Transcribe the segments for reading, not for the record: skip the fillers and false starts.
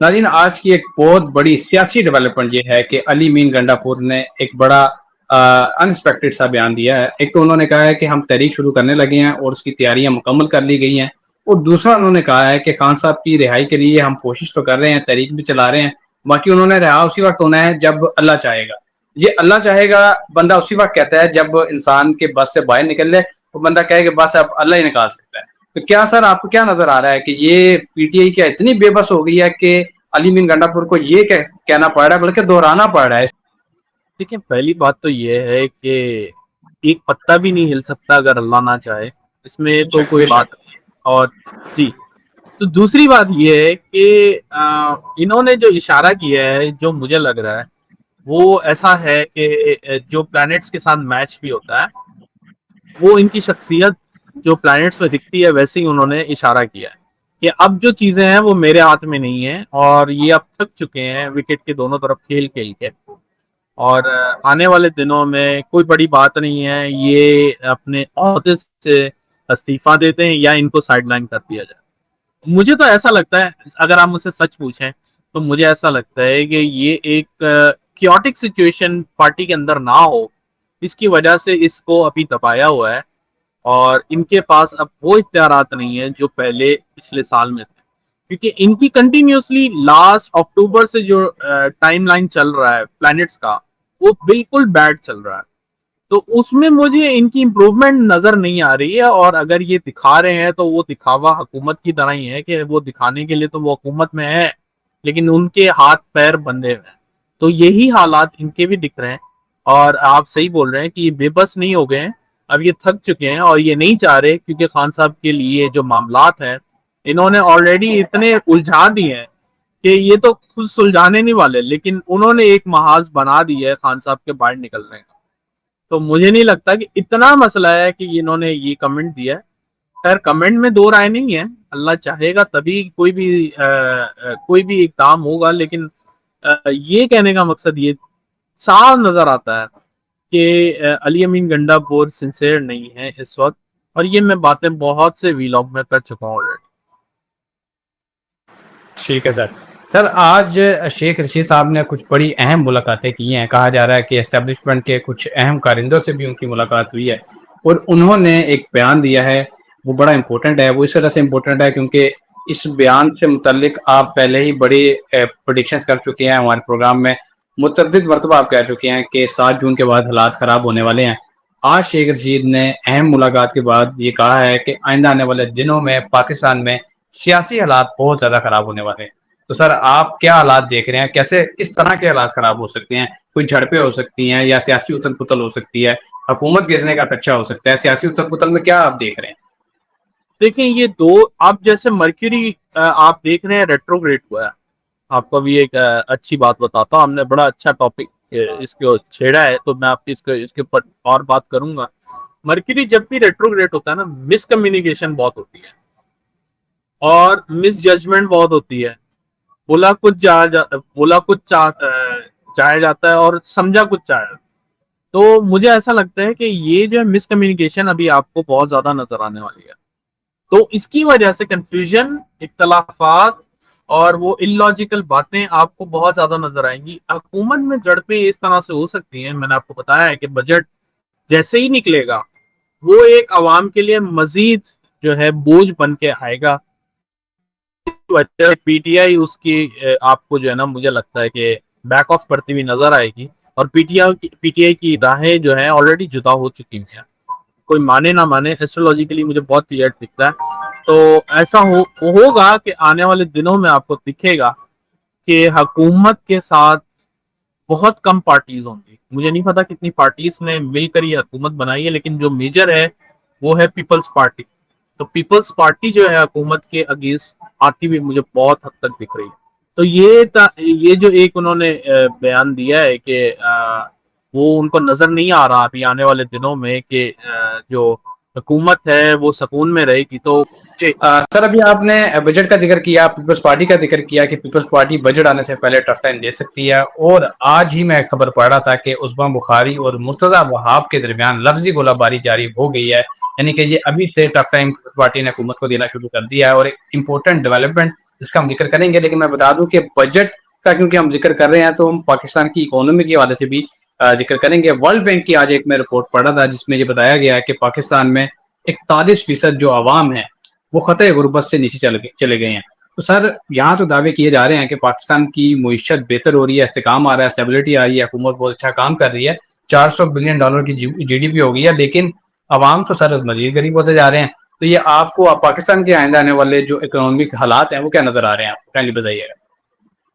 ناظرین، آج کی ایک بہت بڑی سیاسی ڈیولپمنٹ یہ ہے کہ علی مین گنڈا پور نے ایک بڑا انسپیکٹڈ سا بیان دیا ہے۔ ایک تو انہوں نے کہا ہے کہ ہم تحریک شروع کرنے لگے ہیں اور اس کی تیاریاں مکمل کر لی گئی ہیں، اور دوسرا انہوں نے کہا ہے کہ خان صاحب کی رہائی کے لیے ہم کوشش تو کر رہے ہیں، تحریک بھی چلا رہے ہیں، باقی انہوں نے رہا اسی وقت ہونا ہے جب اللہ چاہے گا۔ یہ اللہ چاہے گا بندہ اسی وقت کہتا ہے جب انسان کے بس سے باہر نکل لے، وہ بندہ کہے کہ بس اب اللہ ہی نکال سکتا ہے۔ تو کیا سر آپ کو کیا نظر آ رہا ہے کہ یہ پی ٹی آئی کیا اتنی بے بس ہو گئی ہے کہ علی مین گنڈا پور کو یہ کہنا پڑ رہا ہے، بلکہ دہرانا پڑ رہا ہے؟ دیکھیں، پہلی بات تو یہ ہے کہ ایک پتا بھی نہیں ہل سکتا اگر اللہ نہ چاہے، اس میں تو کوئی بے بات شک۔ نہیں ہے۔ اور جی، تو دوسری بات یہ ہے کہ انہوں نے جو اشارہ کیا ہے، جو مجھے لگ رہا ہے وہ ایسا ہے کہ جو پلانٹس کے ساتھ میچ بھی ہوتا ہے، وہ ان کی شخصیت جو پلانٹس میں دکھتی ہے ویسے ہی انہوں نے اشارہ کیا ہے کہ اب جو چیزیں ہیں وہ میرے ہاتھ میں نہیں ہیں، اور یہ اب تھک چکے ہیں وکٹ کے دونوں طرف کھیل کھیل کے، اور آنے والے دنوں میں کوئی بڑی بات نہیں ہے، یہ اپنے عہدے سے استعفیٰ دیتے ہیں یا ان کو سائڈ لائن کر دیا جائے۔ مجھے تو ایسا لگتا ہے، اگر آپ مجھ سے سچ پوچھیں تو مجھے ایسا لگتا ہے کہ یہ ایک کیوٹک سچویشن پارٹی کے اندر نہ ہو، اس کی وجہ سے اس کو ابھی دبایا ہوا ہے، اور ان کے پاس اب وہ اختیارات نہیں ہیں جو پہلے پچھلے سال میں تھے، کیونکہ ان کی کنٹینیوسلی لاسٹ اکتوبر سے جو ٹائم لائن چل رہا ہے پلانٹس کا، وہ بالکل بیڈ چل رہا ہے۔ تو اس میں مجھے ان کی امپروومنٹ نظر نہیں آ رہی ہے، اور اگر یہ دکھا رہے ہیں تو وہ دکھاوا حکومت کی طرح ہی ہے کہ وہ دکھانے کے لیے تو وہ حکومت میں ہے، لیکن ان کے ہاتھ پیر بندھے ہوئے ہیں۔ تو یہی حالات ان کے بھی دکھ رہے ہیں، اور آپ صحیح بول رہے ہیں کہ یہ بے بس نہیں ہو گئے ہیں، اب یہ تھک چکے ہیں، اور یہ نہیں چاہ رہے، کیونکہ خان صاحب کے لیے جو معاملات ہیں انہوں نے آلریڈی اتنے الجھا دیے ہیں کہ یہ تو خود سلجھانے نہیں والے، لیکن انہوں نے ایک محاذ بنا دی ہے خان صاحب کے باہر نکلنے کا۔ تو مجھے نہیں لگتا کہ اتنا مسئلہ ہے کہ انہوں نے یہ کمنٹ دیا ہے۔ خیر، کمنٹ میں دو رائے نہیں ہے، اللہ چاہے گا تبھی کوئی بھی اقدام ہوگا، لیکن یہ کہنے کا مقصد یہ صاف نظر آتا ہے کہ علی امین گنڈا پور سنسیئر نہیں ہے اس وقت، اور یہ میں باتیں بہت سے ویلاگ میں کر چکا ہوں آلریڈی۔ ٹھیک ہے سر آج شیخ رشید صاحب نے کچھ بڑی اہم ملاقاتیں کی ہیں، کہا جا رہا ہے کہ اسٹیبلشمنٹ کے کچھ اہم کارندوں سے بھی ان کی ملاقات ہوئی ہے، اور انہوں نے ایک بیان دیا ہے، وہ بڑا امپورٹنٹ ہے۔ وہ اس طرح سے امپورٹنٹ ہے کیونکہ اس بیان سے متعلق آپ پہلے ہی بڑی پریڈکشنز کر چکے ہیں ہمارے پروگرام میں، متعدد مرتبہ آپ کہہ چکے ہیں کہ 7 جون کے بعد حالات خراب ہونے والے ہیں۔ آج شیخ رشید نے اہم ملاقات کے بعد یہ کہا ہے کہ آئندہ آنے والے دنوں میں پاکستان میں سیاسی حالات بہت زیادہ خراب ہونے والے ہیں۔ تو سر آپ کیا حالات دیکھ رہے ہیں، کیسے کس طرح کے حالات خراب ہو سکتے ہیں؟ کوئی جھڑپیں ہو سکتی ہیں یا سیاسی اتھل پتل ہو سکتی ہے، حکومت گرنے کا خدشہ ہو سکتا ہے، سیاسی اتھل پتل میں کیا آپ دیکھ رہے ہیں؟ دیکھیں، یہ دو، آپ جیسے مرکیوری آپ دیکھ رہے ہیں ریٹروگریڈ ہوا ہے۔ آپ کو بھی ایک اچھی بات بتاتا ہوں، ہم نے بڑا اچھا ٹاپک اس کو چھیڑا ہے، تو میں آپ کی اس کے اوپر اور بات کروں گا۔ مرکیوری جب بھی ریٹروگریڈ ہوتا ہے نا، مس کمیونیکیشن بہت ہوتی ہے اور مس ججمنٹ بہت ہوتی ہے، بولا کچھ چاہا جاتا ہے اور سمجھا کچھ چاہا جاتا ہے۔ تو مجھے ایسا لگتا ہے کہ یہ جو ہے مس کمیونیکیشن ابھی آپ کو بہت زیادہ نظر آنے والی ہے، تو اس کی وجہ سے کنفیوژن، اختلافات اور وہ اللاجیکل باتیں آپ کو بہت زیادہ نظر آئیں گی۔ حکومت میں جھڑپیں اس طرح سے ہو سکتی ہیں، میں نے آپ کو بتایا ہے کہ بجٹ جیسے ہی نکلے گا وہ ایک عوام کے لیے مزید جو ہے بوجھ بن کے آئے گا۔ پی ٹی آئی اس کی آپ کو جو ہے نا، مجھے لگتا ہے کہ بیک آف کرتی ہوئی نظر آئے گی، اور پی ٹی آئی کی راہیں جو ہیں آلریڈی جدا ہو چکی ہیں، کوئی مانے نہ مانے، ایسٹرولوجیکلی مجھے بہت کلیئر دکھتا ہے۔ تو ایسا ہوگا کہ آنے والے دنوں میں آپ کو دکھے گا کہ حکومت کے ساتھ بہت کم پارٹیز ہوں گی۔ مجھے نہیں پتا کتنی پارٹیز نے مل کر یہ حکومت بنائی ہے، لیکن جو میجر ہے وہ ہے پیپلز پارٹی۔ تو پیپلز پارٹی جو ہے حکومت کے اگینسٹ آتی ہوئی مجھے بہت حد تک دکھ رہی ہے۔ تو یہ جو ایک انہوں نے بیان دیا ہے کہ وہ ان کو نظر نہیں آ رہا ابھی آنے والے دنوں میں کہ جو حکومت ہے وہ سکون میں رہے گی، تو سر ابھی آپ نے بجٹ کا ذکر کیا، پیپلز پارٹی کا ذکر کیا کہ پیپلز پارٹی بجٹ آنے سے پہلے ٹف ٹائم دے سکتی ہے، اور آج ہی میں خبر پڑھ رہا تھا کہ عثمان بخاری اور مرتضی وہاب کے درمیان لفظی گولہ باری جاری ہو گئی ہے، یعنی کہ یہ ابھی سے ٹف ٹائم پیپلز پارٹی نے حکومت کو دینا شروع کر دیا ہے۔ اور ایک امپورٹنٹ ڈیولپمنٹ اس کا ہم ذکر کریں گے. لیکن میں بتا دوں کہ بجٹ کا کیونکہ ہم ذکر کر رہے ہیں تو ہم پاکستان کی اکانومی کے حوالے سے بھی ذکر کریں گے. ورلڈ بینک کی آج ایک میں رپورٹ پڑھا تھا جس میں یہ بتایا گیا ہے کہ پاکستان میں 41% جو عوام ہیں وہ خطۂ غربت سے نیچے چلے گئے ہیں. تو سر یہاں تو دعوے کیے جا رہے ہیں کہ پاکستان کی معیشت بہتر ہو رہی ہے, استحکام آ رہا ہے, اسٹیبلٹی آ رہی ہے, حکومت بہت اچھا کام کر رہی ہے, $400 بلین کی جی ڈی پی ہو گئی ہے, لیکن عوام تو سر مزید غریب ہوتے جا رہے ہیں. تو یہ آپ کو پاکستان کے آئندہ آنے والے جو اکنامک حالات ہیں وہ کیا نظر آ رہے ہیں, آپ کائنڈلی بتائیے گا.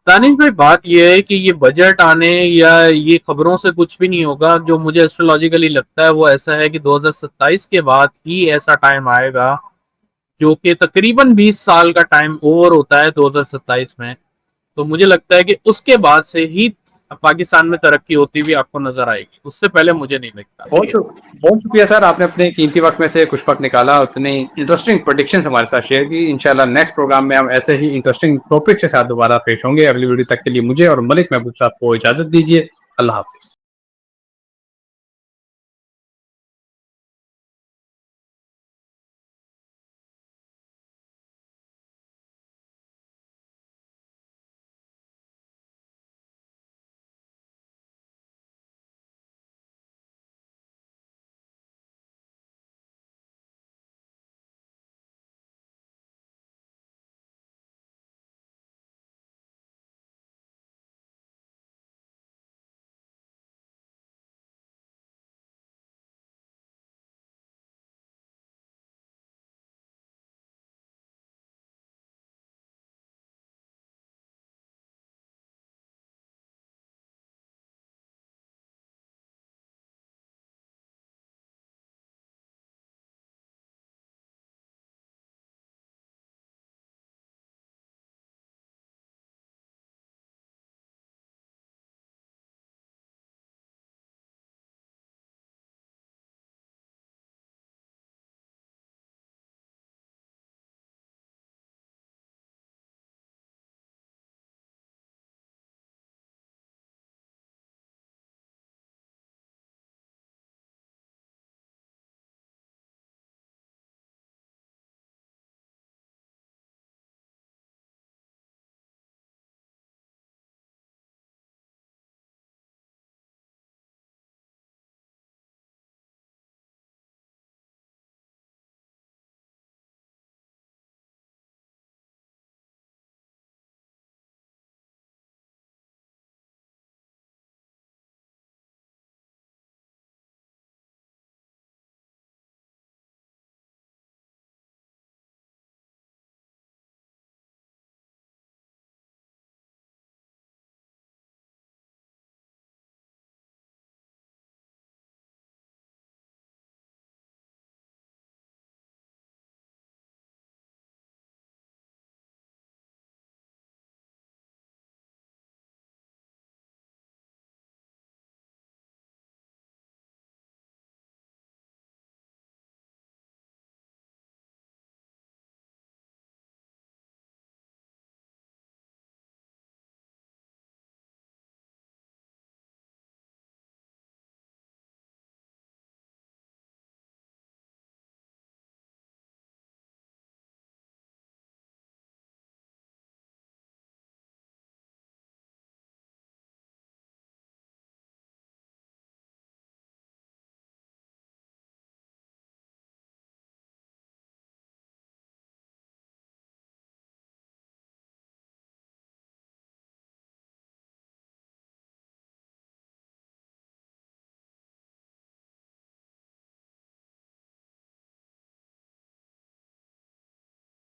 دانش بھائی بات یہ ہے کہ یہ بجٹ آنے یا یہ خبروں سے کچھ بھی نہیں ہوگا. جو مجھے ایسٹرولوجیکلی لگتا ہے وہ ایسا ہے کہ 2027 کے بعد ہی ایسا ٹائم آئے گا جو کہ تقریباً 20 سال کا ٹائم اوور ہوتا ہے 2027 میں. تو مجھے لگتا ہے کہ اس کے بعد سے ہی پاکستان میں ترقی ہوتی ہوئی آپ کو نظر آئے گی, اس سے پہلے مجھے نہیں لگتا. بہت شکریہ سر, آپ نے اپنے قیمتی وقت میں سے کچھ وقت نکالا, اتنی انٹرسٹنگ پریڈکشنز ہمارے ساتھ شیئر کی. انشاءاللہ نیکسٹ پروگرام میں ہم ایسے ہی انٹرسٹنگ ٹاپک کے ساتھ دوبارہ پیش ہوں گے. اگلی ویڈیو تک کے لیے مجھے اور ملک محبوب صاحب کو اجازت دیجیے. اللہ حافظ.